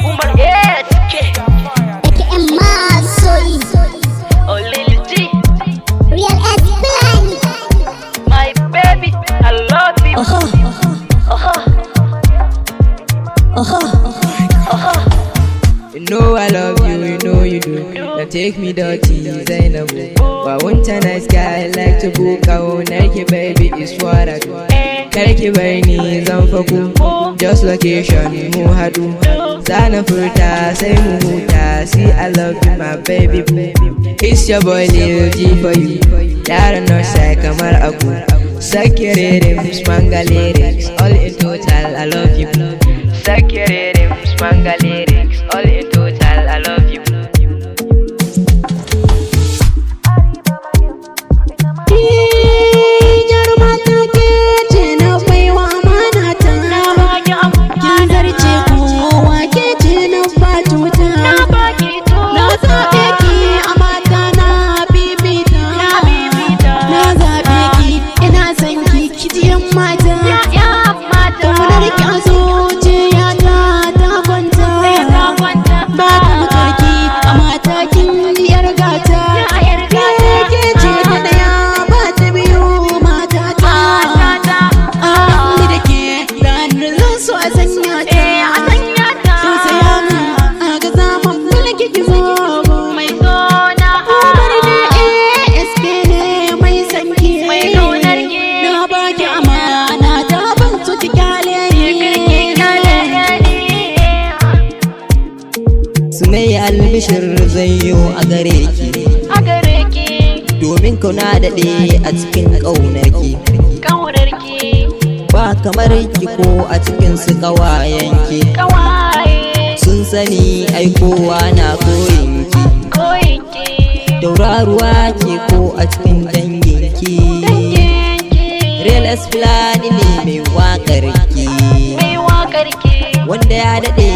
Umar SK AKM Masoy Oh Lil G Real S-Plan My baby I love you You know I love you, you know you do. Now take me dirty, Zainabu. But one time nice guy, I like to book out. Nike baby is what I do. Karki bai ni zan faku. Just location, mu hadu. Zana furta, sai mu huta. See I love you my baby boo. It's your boy Lil G for you. Yaran Northside kamar aku. Sake rhythms, manga lyrics. All in total, I love you. Sake rhythms, manga lyrics. All in total, I love you. Sumayya albishir zai yo a gare ki domin kauna daɗe a cikin ƙaunarki ba kamar ki ko a cikin su ƙawayenki sun sani aikowa na koyinki tauraruwa ke ko a cikin danginki Real S-Plan ne mai waƙarki wanda ya daɗe